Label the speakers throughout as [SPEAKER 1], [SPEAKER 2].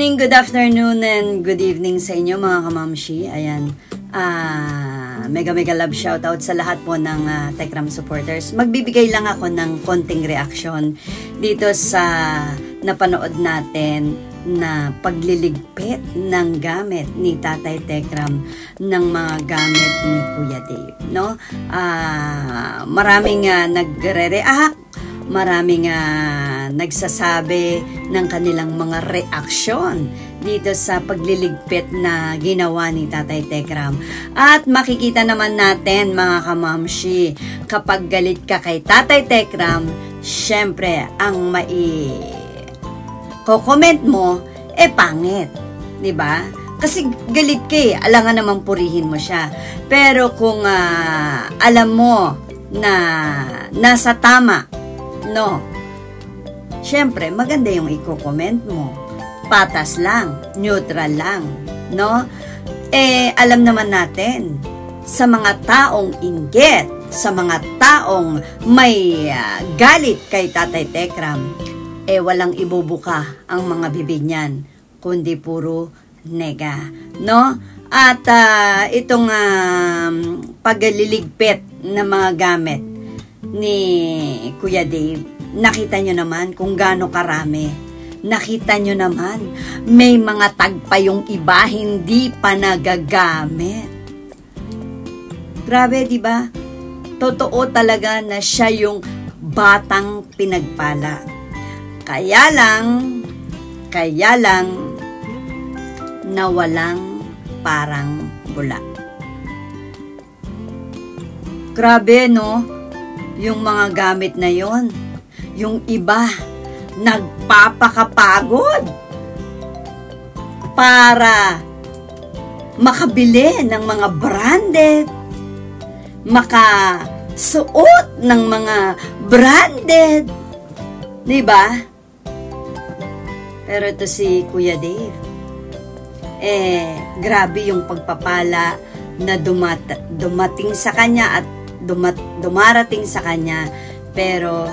[SPEAKER 1] morning, good afternoon, and good evening sa inyo mga kamamshi. Ayan, mega love shoutout sa lahat po ng Tekram supporters. Magbibigay lang ako ng konting reaksyon dito sa napanood natin na pagliligpit ng gamit ni Tatay Tekram ng mga gamit ni Kuya Dave, no? Maraming nagre-react, maraming nagsasabi ng kanilang mga reaksyon dito sa pagliligpit na ginawa ni Tatay Tekram. At makikita naman natin mga kamamshi, kapag galit ka kay Tatay Tekram, syempre ang ko-comment mo, pangit. Diba? Kasi galit ka alangan naman purihin mo siya. Pero kung alam mo na nasa tama, no, syempre maganda yung i-comment mo. Patas lang, neutral lang, no? Alam naman natin, sa mga taong inggit, sa mga taong may galit kay Tatay Tekram, walang ibubuka ang mga bibig niyan, kundi puro nega, no? At itong pagliligpit ng mga gamit ni Kuya Dave, nakita nyo naman kung gaano karami. Nakita nyo naman, may mga tagpa yung iba, hindi pa nagagamit. Grabe, di ba? Totoo talaga na siya yung batang pinagpala. Kaya lang, na walang parang bula. Grabe, no? Yung mga gamit na yon, yung iba, nagpapakapagod para makabili ng mga branded, makasuot ng mga branded, di ba? Pero ito si Kuya Dave, grabe yung pagpapala na dumating sa kanya at dumarating sa kanya, pero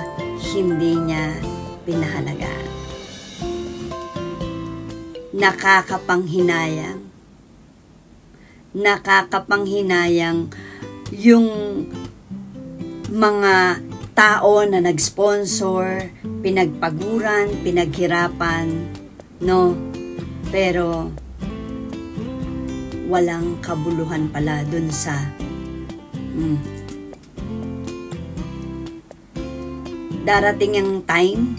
[SPEAKER 1] hindi niya pinahalagaan. Nakakapanghinayang yung mga tao na nag-sponsor, pinagpaguran, pinaghirapan, no? Pero walang kabuluhan pala dun sa darating yung time,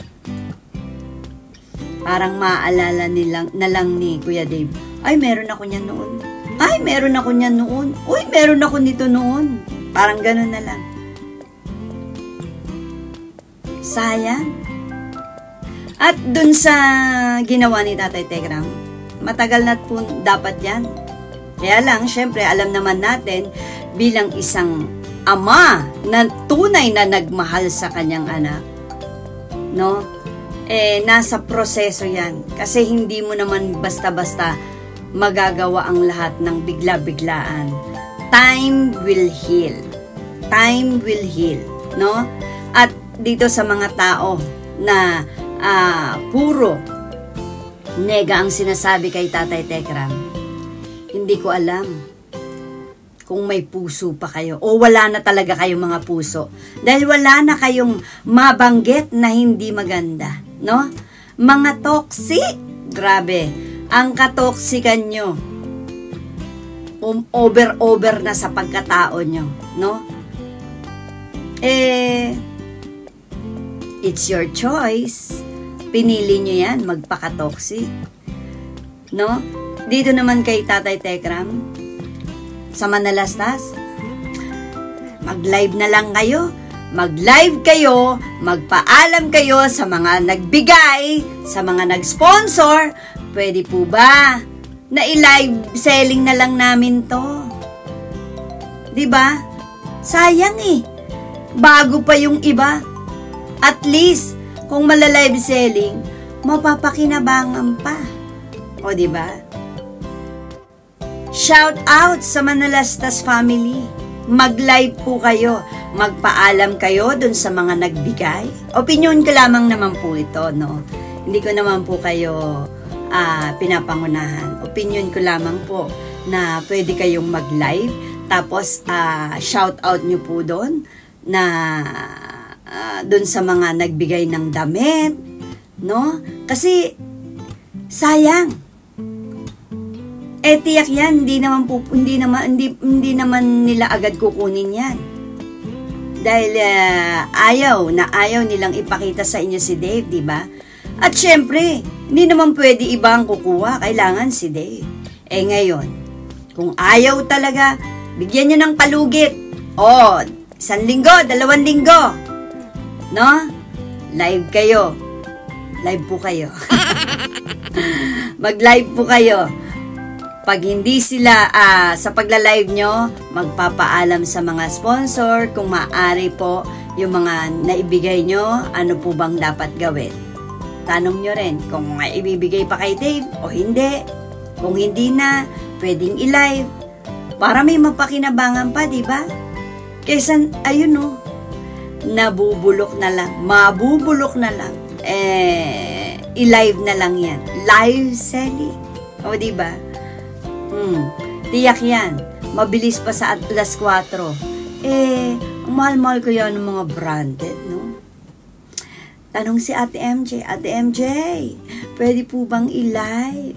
[SPEAKER 1] parang maaalala na lang ni Kuya Dave, ay meron ako niyan noon, ay meron ako niyan noon, uy meron ako nito noon, parang ganun na lang. Sayang. At dun sa ginawa ni Tatay Tekram, matagal na po dapat yan. Kaya lang, syempre alam naman natin bilang isang ama na tunay na nagmahal sa kanyang anak, no? Nasa proseso yan. Kasi hindi mo naman basta-basta magagawa ang lahat ng bigla-biglaan. Time will heal. Time will heal, no? At dito sa mga tao na puro nega ang sinasabi kay Tatay Tekram, hindi ko alam kung may puso pa kayo o wala na talaga kayong mga puso. Dahil wala na kayong mabanggit na hindi maganda, no? Mga toxic, grabe. Ang katoksikan nyo, over na sa pagkatao nyo, no? It's your choice. Pinili nyo yan, magpaka-toxic, no? Dito naman kay Tatay Tekram, sa Manalastas, mag-live na lang kayo. Mag-live kayo, magpaalam kayo sa mga nagbigay, sa mga nag-sponsor. Pwede po ba na i-live selling na lang namin to? Diba? Sayang bago pa yung iba. At least, kung mala-live selling, mapapakinabangan pa. O diba? Shout out sa Manalastas family. Mag-live po kayo. Magpaalam kayo dun sa mga nagbigay. Opinion ko lamang naman po ito, no? Hindi ko naman po kayo pinapangunahan. Opinion ko lamang po na pwede kayong mag-live, tapos shout out nyo po doon na doon sa mga nagbigay ng damit, no? Kasi sayang. Tiyak yan, hindi naman nila agad kukunin yan. Dahil ayaw nilang ipakita sa inyo si Dave, di ba? At syempre, hindi naman pwede ibang kukuha, kailangan si Dave. Ngayon, kung ayaw talaga, bigyan niyo ng palugit. 1 linggo, 2 linggo. No? Live kayo. Live po kayo. Mag-live po kayo. Pag hindi sila sa pagla-live nyo, magpapaalam sa mga sponsor kung maaari po yung mga naibigay nyo, ano po bang dapat gawin. Tanong nyo rin kung ibibigay pa kay Dave o hindi. Kung hindi na, pwedeng i-live. Para may mapakinabangan pa, di ba? Kaysa, ayun o, mabubulok na lang. I-live na lang yan. Live selling. O, di ba? Tiyak yan. Mabilis pa sa alas 4. Ang mahal-mahal ko yan ng mga branded, no? Tanong si Ate MJ, Ate MJ, pwede po bang i-live?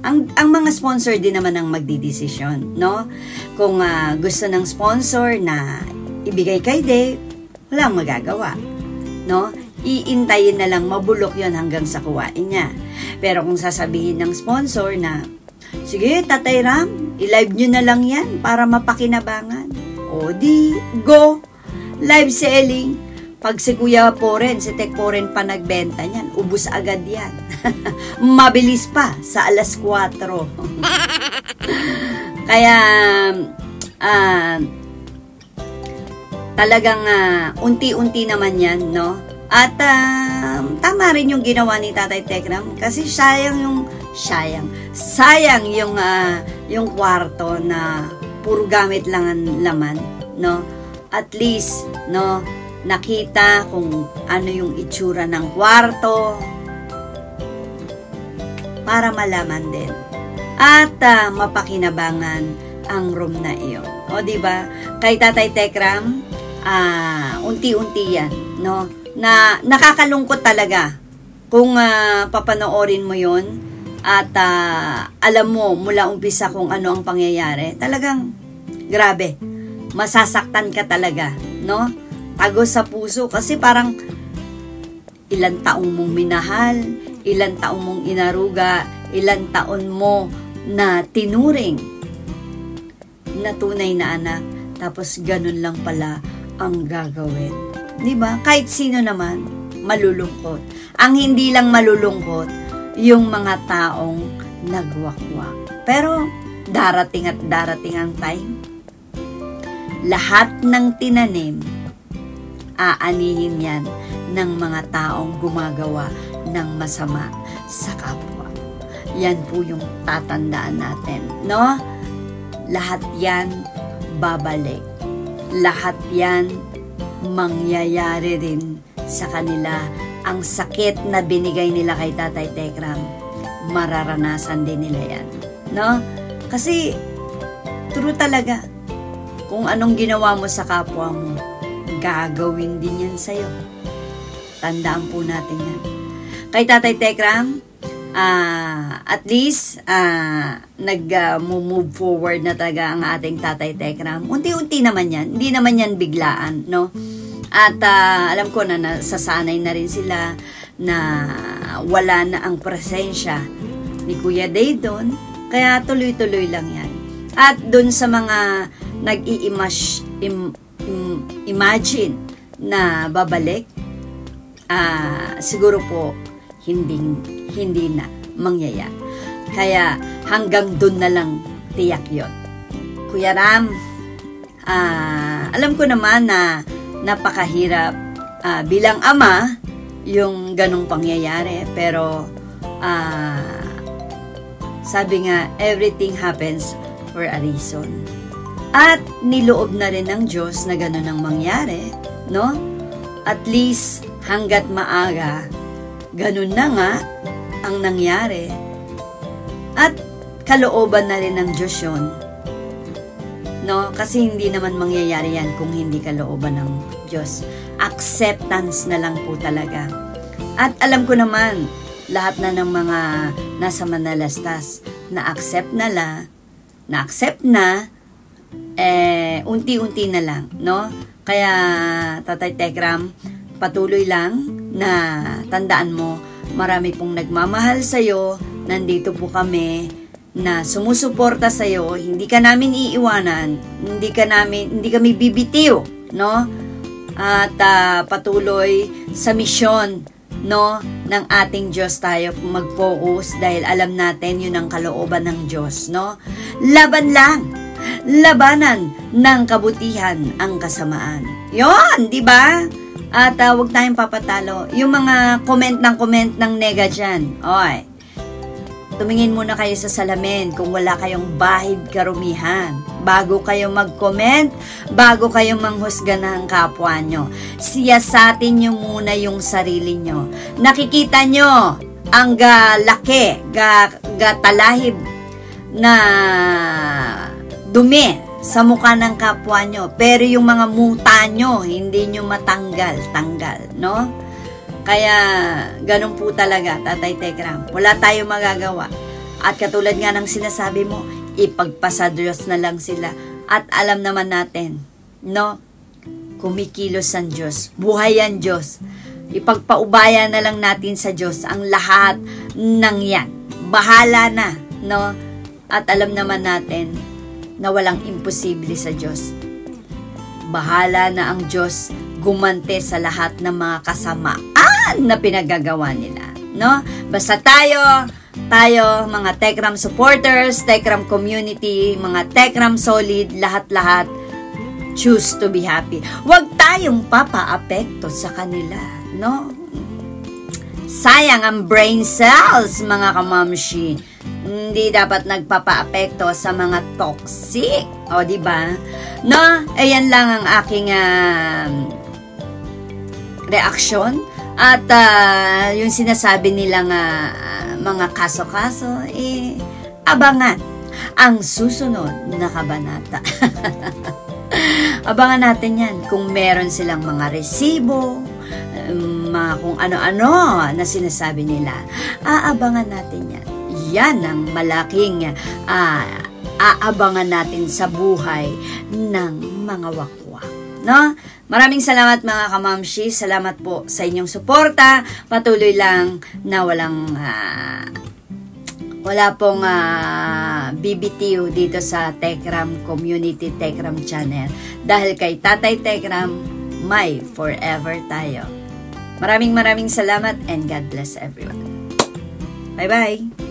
[SPEAKER 1] Ang mga sponsor din naman ang magdidesisyon, no? Kung gusto ng sponsor na ibigay kay Dave, walang magagawa, no? Iintayin na lang, mabulok yon hanggang sa kuwain niya. Pero kung sasabihin ng sponsor na, sige, Tatay Ram, i-live nyo na lang yan para mapakinabangan. O di, go! Live selling. Pag si Kuya Poren, si Tek Poren pa nagbenta niyan, ubus agad yan. Mabilis pa sa alas 4. Kaya, talagang unti-unti naman yan, no? At tama rin yung ginawa ni Tatay Tekram kasi sayang yung kwarto na puro gamit lang ang laman, no? At least, no, nakita kung ano yung itsura ng kwarto para malaman din at mapakinabangan ang room na iyon. O di ba? Kay Tatay Tekram, unti-unti yan, no? Na nakakalungkot talaga kung papanoorin mo yon at alam mo mula umpisa kung ano ang pangyayari. Talagang grabe, masasaktan ka talaga, no? Tagos sa puso kasi parang ilang taong mong minahal, ilang taong mong inaruga, ilang taon mo na tinuring na tunay na anak, tapos ganun lang pala ang gagawin. Diba? Kahit sino naman, malulungkot. Ang hindi lang malulungkot, yung mga taong nagwakwak. Pero, darating at darating ang time. Lahat ng tinanim, aanihin yan ng mga taong gumagawa ng masama sa kapwa. Yan po yung tatandaan natin, no? Lahat yan babalik. Lahat yan mangyayari rin sa kanila. Ang sakit na binigay nila kay Tatay Tekram, mararanasan din nila yan, no? Kasi true talaga, kung anong ginawa mo sa kapwa mo, gagawin din yan sa'yo. Tandaan po natin yan. Kay Tatay Tekram, at least nag-move forward na talaga ang ating Tatay Tekram. Unti-unti naman yan, hindi naman yan biglaan, no? At alam ko na nasasanay na rin sila na wala na ang presensya ni Kuya Dave doon, kaya tuloy-tuloy lang yan. At doon sa mga nag-imagine na babalik, siguro po hindi na mangyayari. Kaya hanggang doon na lang tiyak yon. Kuya Ram, alam ko naman na napakahirap bilang ama yung ganong pangyayari, pero sabi nga, everything happens for a reason. At niloob na rin ng Diyos na ganon ang mangyari, no? At least hanggat maaga, ganun na nga, ang nangyari. At kalooban na rin ng Diyos yun. No? Kasi hindi naman mangyayari yan kung hindi kalooban ng Diyos. Acceptance na lang po talaga. At alam ko naman, lahat na ng mga nasa Manalastas na-accept na, unti-unti na lang, no? Kaya, Tatay Tekram, patuloy lang na tandaan mo, marami pong nagmamahal sa'yo, nandito po kami, na sumusuporta sa'yo, hindi ka namin iiwanan, hindi kami bibitiw, no? At patuloy sa misyon, no, ng ating Diyos tayo mag-focus dahil alam natin yun ang kalooban ng Diyos, no? Labanan ng kabutihan ang kasamaan. Yon, di ba? At huwag tayong papatalo. Yung mga comment ng nega dyan, oy, tumingin muna kayo sa salamin kung wala kayong bahid karumihan. Bago kayo mag-comment, bago kayo manghusga ng kapwa nyo, siyasatin nyo muna yung sarili nyo. Nakikita nyo ang laki, talahib na dumi sa mukha ng kapwa nyo. Pero yung mga muta nyo, hindi nyo matanggal, no? Kaya, ganun po talaga, Tatay Tekram. Wala tayong magagawa. At katulad nga ng sinasabi mo, ipagpasa Diyos na lang sila. At alam naman natin, no? Kumikilos ang Diyos. Buhay ang Diyos. Ipagpaubaya na lang natin sa Diyos ang lahat ng yan. Bahala na, no? At alam naman natin na walang imposible sa Diyos. Bahala na ang Diyos gumante sa lahat ng mga kasamaan na pinagagawa nila, no? Basta tayo mga Tekram supporters, Tekram community, mga Tekram solid, lahat-lahat choose to be happy. Huwag tayong papa-apekto sa kanila, no? Sayang ang brain cells, mga kamamshi. Hindi dapat nagpapa-apekto sa mga toxic, o di ba? No, ayan lang ang aking reaksyon at yung sinasabi nilang mga kaso-kaso, abangan ang susunod na kabanata. Abangan natin yan kung meron silang mga resibo, mga kung ano-ano na sinasabi nila. Aabangan natin yan. Yan ang malaking aabangan natin sa buhay ng mga wakwak, no? Maraming salamat mga kamamshi. Salamat po sa inyong suporta. Patuloy lang na wala pong BBTU dito sa Tekram Community Tekram Channel. Dahil kay Tatay Tekram, may forever tayo. Maraming salamat and God bless everyone. Bye-bye!